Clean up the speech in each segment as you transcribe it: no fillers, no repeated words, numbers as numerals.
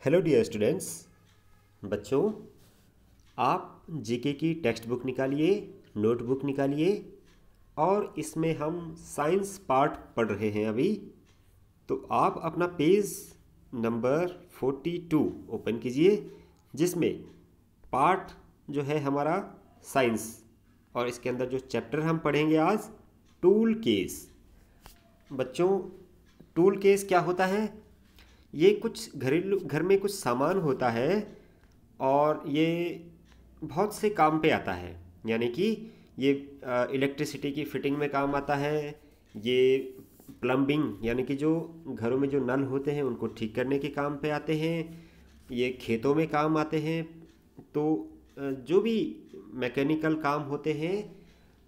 Hello dear students. बच्चों, आप GK की टेक्स्ट बुक निकालिए, नोटबुक निकालिए और इसमें हम साइंस पार्ट पढ़ रहे हैं अभी। तो आप अपना पेज नंबर 42 ओपन कीजिए, जिसमें पार्ट जो है हमारा साइंस, और इसके अंदर जो चैप्टर हम पढ़ेंगे आज, टूल केस। बच्चों, टूल केस क्या होता है? ये कुछ घरेलू घर में कुछ सामान होता है और ये बहुत से काम पे आता है। यानी कि ये इलेक्ट्रिसिटी की फिटिंग में काम आता है, ये प्लम्बिंग यानी कि जो घरों में जो नल होते हैं उनको ठीक करने के काम पे आते हैं, ये खेतों में काम आते हैं। तो जो भी मैकेनिकल काम होते हैं,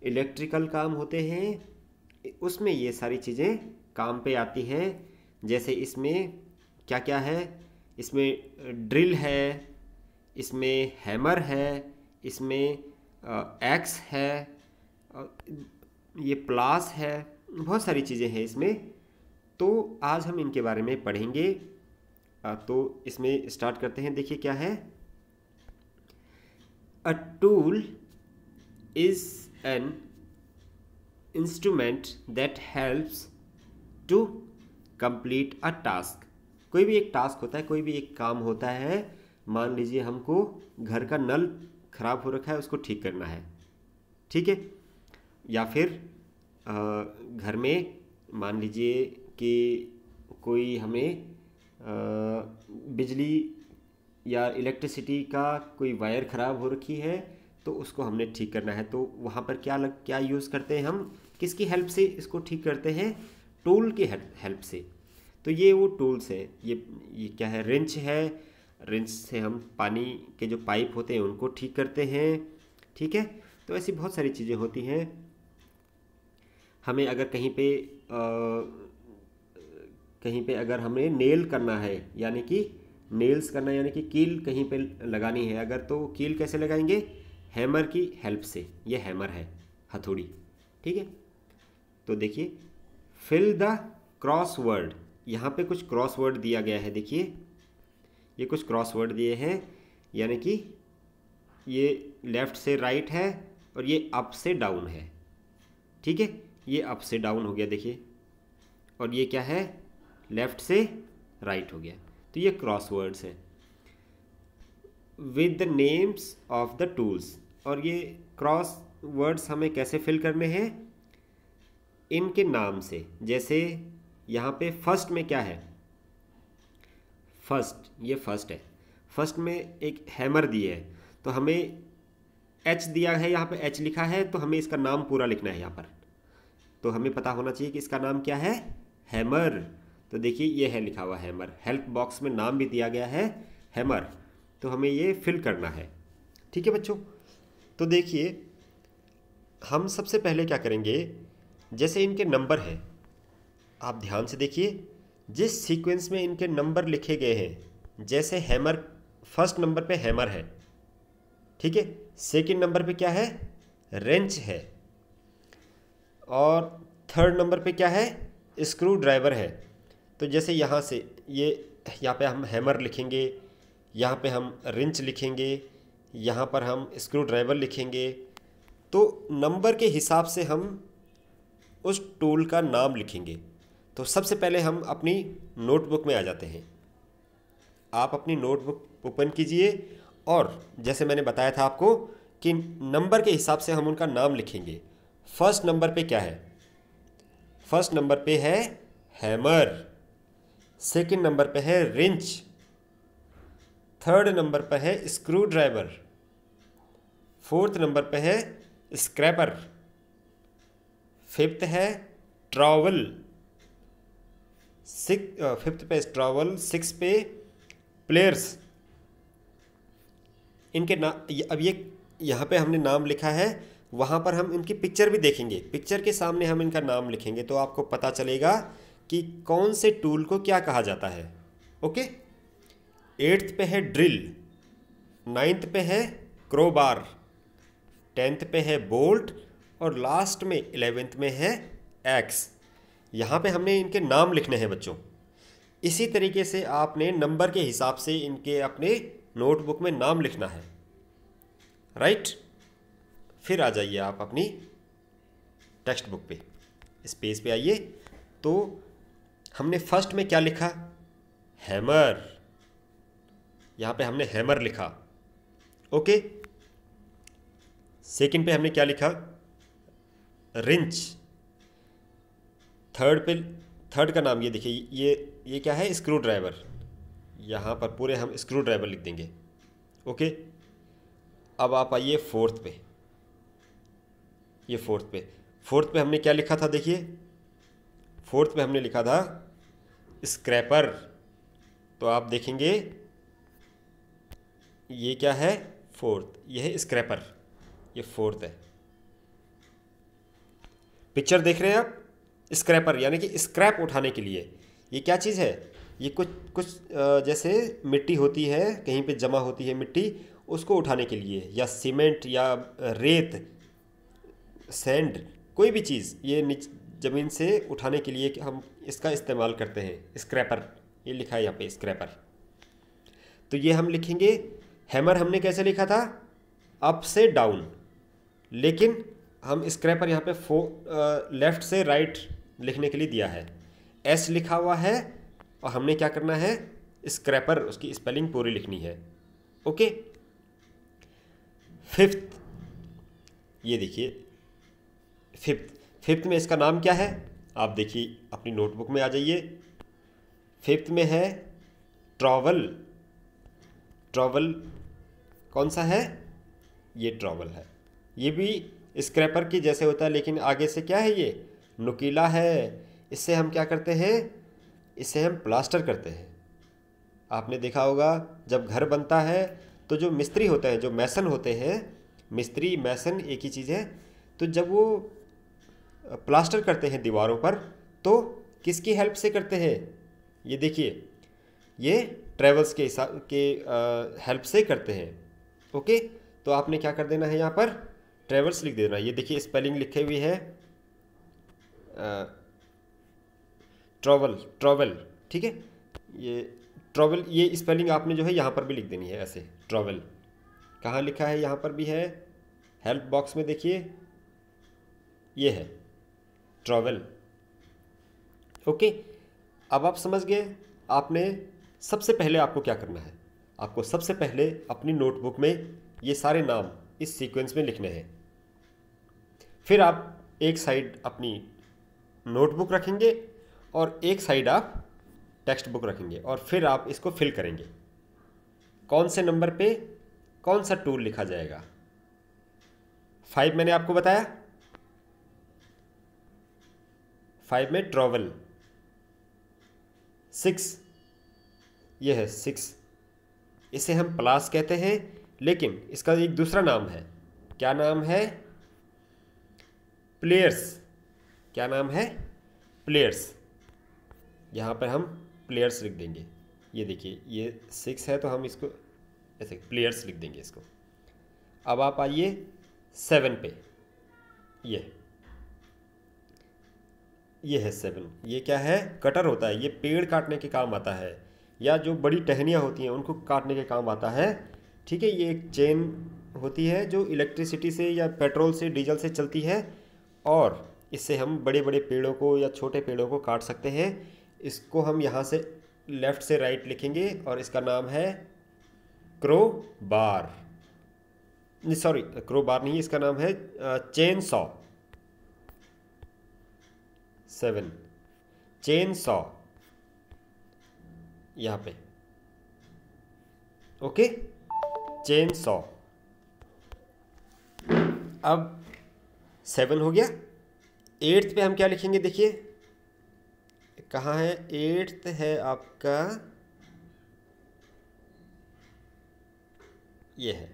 इलेक्ट्रिकल काम होते हैं, उसमें ये सारी चीज़ें काम पे आती हैं। जैसे इसमें क्या क्या है? इसमें ड्रिल है, इसमें हैमर है, इसमें एक्स है, ये प्लास है, बहुत सारी चीज़ें हैं इसमें। तो आज हम इनके बारे में पढ़ेंगे। तो इसमें स्टार्ट करते हैं। देखिए क्या है। A tool is an instrument that helps to complete a task. कोई भी एक टास्क होता है, कोई भी एक काम होता है। मान लीजिए हमको घर का नल खराब हो रखा है, उसको ठीक करना है, ठीक है। या फिर घर में मान लीजिए कि कोई हमें बिजली या इलेक्ट्रिसिटी का कोई वायर ख़राब हो रखी है, तो उसको हमने ठीक करना है। तो वहाँ पर क्या यूज़ करते हैं हम? किसकी हेल्प से इसको ठीक करते हैं? टूल की हेल्प से। तो ये वो टूल्स है। ये क्या है? रिंच है। रिंच से हम पानी के जो पाइप होते हैं उनको ठीक करते हैं, ठीक है। तो ऐसी बहुत सारी चीज़ें होती हैं। हमें अगर कहीं पे अगर हमें नेल करना है, यानी कि नेल्स करना, यानी कि कील कहीं पे लगानी है अगर, तो कील कैसे लगाएंगे? हैमर की हेल्प से। ये हैमर है, हथौड़ी, ठीक है। तो देखिए, फिल द क्रॉसवर्ड। यहाँ पे कुछ क्रॉसवर्ड दिया गया है। देखिए, ये कुछ क्रॉसवर्ड दिए हैं, यानी कि ये लेफ़्ट से राइट है और ये अप से डाउन है, ठीक है। ये अप से डाउन हो गया, देखिए। और ये क्या है? लेफ़्ट से राइट हो गया। तो ये क्रॉसवर्ड्स हैं with the names of the tools. और ये क्रॉस वर्ड्स हमें कैसे फिल करने हैं? इनके नाम से। जैसे यहाँ पे फर्स्ट में क्या है? फर्स्ट, ये फर्स्ट है। फर्स्ट में एक हैमर दी है, तो हमें एच दिया है, यहाँ पे एच लिखा है, तो हमें इसका नाम पूरा लिखना है यहाँ पर। तो हमें पता होना चाहिए कि इसका नाम क्या है? हैमर। तो देखिए, ये है लिखा हुआ हैमर। हेल्प बॉक्स में नाम भी दिया गया है हैमर। तो हमें ये फिल करना है, ठीक है बच्चों। तो देखिए, हम सबसे पहले क्या करेंगे? जैसे इनके नंबर हैं, आप ध्यान से देखिए, जिस सीक्वेंस में इनके नंबर लिखे गए हैं। जैसे हैमर, फर्स्ट नंबर पे हैमर है, ठीक है। सेकंड नंबर पे क्या है? रेंच है। और थर्ड नंबर पे क्या है? स्क्रू ड्राइवर है। तो जैसे यहाँ से यहाँ पे हम हैमर लिखेंगे, यहाँ पे हम रिंच लिखेंगे, यहाँ पर हम स्क्रू ड्राइवर लिखेंगे। तो नंबर के हिसाब से हम उस टूल का नाम लिखेंगे। तो सबसे पहले हम अपनी नोटबुक में आ जाते हैं। आप अपनी नोटबुक ओपन कीजिए और जैसे मैंने बताया था आपको कि नंबर के हिसाब से हम उनका नाम लिखेंगे। फर्स्ट नंबर पे क्या है? फर्स्ट नंबर पे है हैमर। सेकंड नंबर पे है रिंच। थर्ड नंबर पे है स्क्रू ड्राइवर। फोर्थ नंबर पे है स्क्रैपर। फिफ्थ है ट्रॉवल। फिफ्थ पे ट्रॉवल, सिक्स पे प्लेयर्स। इनके अब ये यहाँ पे हमने नाम लिखा है, वहाँ पर हम इनकी पिक्चर भी देखेंगे। पिक्चर के सामने हम इनका नाम लिखेंगे तो आपको पता चलेगा कि कौन से टूल को क्या कहा जाता है, ओके। एट्थ पे है ड्रिल, नाइन्थ पे है क्रोबार, टेंथ पे है बोल्ट, और लास्ट में 11th में है एक्स। यहाँ पे हमने इनके नाम लिखने हैं बच्चों। इसी तरीके से आपने नंबर के हिसाब से इनके अपने नोटबुक में नाम लिखना है, राइट। फिर आ जाइए आप अपनी टेक्स्ट बुक पे, इस पेज पे आइए। तो हमने फर्स्ट में क्या लिखा? हैमर। यहाँ पे हमने हैमर लिखा, ओके। सेकंड पे हमने क्या लिखा? रिंच। थर्ड का नाम ये देखिए, ये क्या है? Screw driver. यहाँ पर पूरे हम स्क्रू ड्राइवर लिख देंगे, ओके। अब आप आइए फोर्थ पे। ये फोर्थ पे हमने क्या लिखा था? देखिए, फोर्थ पे हमने लिखा था स्क्रैपर। तो आप देखेंगे ये क्या है? फोर्थ। ये है स्क्रैपर, ये फोर्थ है। पिक्चर देख रहे हैं आप? स्क्रैपर यानी कि स्क्रैप उठाने के लिए। ये क्या चीज़ है? ये कुछ जैसे मिट्टी होती है, कहीं पे जमा होती है मिट्टी, उसको उठाने के लिए, या सीमेंट या रेत, सैंड, कोई भी चीज़ ये ज़मीन से उठाने के लिए हम इसका इस्तेमाल करते हैं, स्क्रैपर। ये लिखा है यहाँ पे स्क्रैपर। तो ये हम लिखेंगे। हैमर हमने कैसे लिखा था? अप से डाउन, लेकिन हम स्क्रैपर यहाँ पे लेफ़्ट से राइट लिखने के लिए दिया है। एस लिखा हुआ है और हमने क्या करना है? स्क्रैपर, उसकी स्पेलिंग पूरी लिखनी है, ओके। फिफ्थ, ये देखिए फिफ्थ में इसका नाम क्या है? आप देखिए अपनी नोटबुक में आ जाइए। फिफ्थ में है ट्रॉवल। ट्रॉवल कौन सा है? ये ट्रॉवल है। ये भी स्क्रैपर की जैसे होता है, लेकिन आगे से क्या है? ये नुकीला है। इससे हम क्या करते हैं? इससे हम प्लास्टर करते हैं। आपने देखा होगा जब घर बनता है तो जो मिस्त्री होते हैं, जो मैसन होते हैं, मिस्त्री मैसन एक ही चीज़ है। तो जब वो प्लास्टर करते हैं दीवारों पर, तो किसकी हेल्प से करते हैं? ये देखिए, ये ट्रेवल्स के हेल्प से करते हैं, ओके। तो आपने क्या कर देना है? यहाँ पर ट्रेवल्स लिख देना। ये देखिए स्पेलिंग लिखे हुई है ट्रॉवल, ठीक है। ये ट्रॉवल, ये स्पेलिंग आपने जो है यहाँ पर भी लिख देनी है ऐसे, ट्रॉवल। कहाँ लिखा है? यहाँ पर भी है, हेल्प बॉक्स में देखिए, ये है ट्रॉवल, ओके। अब आप समझ गए। आपने सबसे पहले आपको क्या करना है? आपको सबसे पहले अपनी नोटबुक में ये सारे नाम इस सीक्वेंस में लिखने हैं। फिर आप एक साइड अपनी नोटबुक रखेंगे और एक साइड आप टेक्स्ट बुक रखेंगे, और फिर आप इसको फिल करेंगे। कौन से नंबर पे कौन सा टूल लिखा जाएगा? 5 मैंने आपको बताया, 5 में ट्रॉवल। 6, ये है 6। इसे हम प्लास कहते हैं, लेकिन इसका एक दूसरा नाम है। क्या नाम है? प्लेयर्स। क्या नाम है? प्लेयर्स। यहाँ पर हम प्लेयर्स लिख देंगे। ये देखिए, ये 6 है तो हम इसको ऐसे प्लेयर्स लिख देंगे इसको। अब आप आइए 7 पे। ये है 7। ये क्या है? कटर होता है। ये पेड़ काटने के काम आता है, या जो बड़ी टहनियाँ होती हैं उनको काटने के काम आता है, ठीक है। ये एक चेन होती है जो इलेक्ट्रिसिटी से या पेट्रोल से, डीजल से चलती है, और इससे हम बड़े बड़े पेड़ों को या छोटे पेड़ों को काट सकते हैं। इसको हम यहाँ से लेफ़्ट से राइट लिखेंगे, और इसका नाम है क्रो बार। नहीं, सॉरी, क्रो बार नहीं, इसका नाम है चेन सॉ। 7 चेन सॉ, यहाँ पे, ओके, चेन सॉ। अब 7 हो गया। 8th पे हम क्या लिखेंगे? देखिए कहाँ है? 8th है आपका, ये है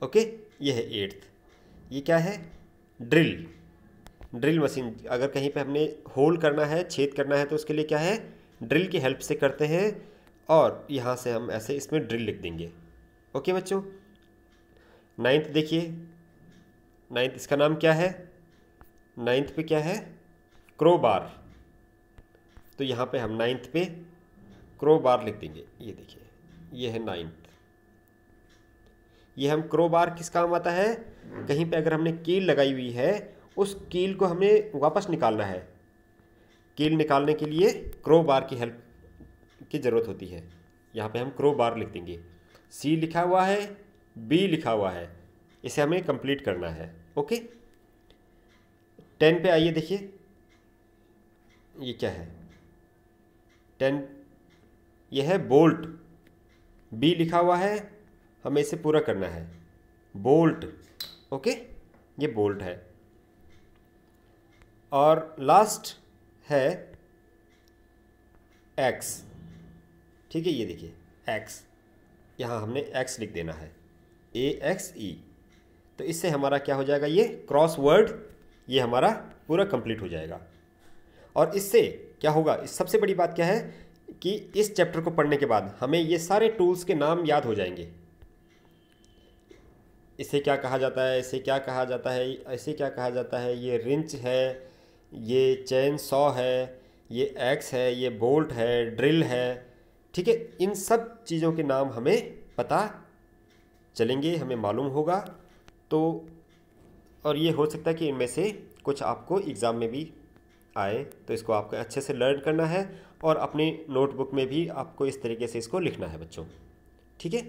ओके, ये है 8th। ये क्या है? Drill machine. अगर कहीं पे हमने होल करना है, छेद करना है, तो उसके लिए क्या है? ड्रिल की हेल्प से करते हैं, और यहाँ से हम ऐसे इसमें ड्रिल लिख देंगे, ओके बच्चों। 9th देखिए, 9th इसका नाम क्या है? 9th पे क्या है? क्रो बार। तो यहाँ पे हम 9th पे क्रो बार लिख देंगे। ये देखिए, ये है 9th। ये हम क्रो बार किस काम आता है, कहीं पे अगर हमने कील लगाई हुई है उस कील को हमें वापस निकालना है। कील निकालने के लिए क्रो बार की हेल्प की ज़रूरत होती है। यहाँ पे हम क्रो बार लिख देंगे। सी लिखा हुआ है, बी लिखा हुआ है, इसे हमें कंप्लीट करना है। ओके, 10 पे आइए, देखिए ये क्या है, 10, ये है बोल्ट। बी लिखा हुआ है, हमें इसे पूरा करना है, बोल्ट। ओके, ये बोल्ट है। और लास्ट है एक्स। ठीक है, ये देखिए एक्स, यहाँ हमने एक्स लिख देना है, AXE। तो इससे हमारा क्या हो जाएगा, ये क्रॉस वर्ड ये हमारा पूरा कंप्लीट हो जाएगा। और इससे क्या होगा, इस सबसे बड़ी बात क्या है कि इस चैप्टर को पढ़ने के बाद हमें ये सारे टूल्स के नाम याद हो जाएंगे। इसे क्या कहा जाता है, इसे क्या कहा जाता है, ऐसे क्या कहा जाता है, ये रिंच है, ये चेन सॉ है, ये एक्स है, ये बोल्ट है, ड्रिल है। ठीक है, इन सब चीज़ों के नाम हमें पता चलेंगे, हमें मालूम होगा। तो और ये हो सकता है कि इनमें से कुछ आपको एग्ज़ाम में भी आए, तो इसको आपको अच्छे से लर्न करना है और अपनी नोटबुक में भी आपको इस तरीके से इसको लिखना है बच्चों। ठीक है।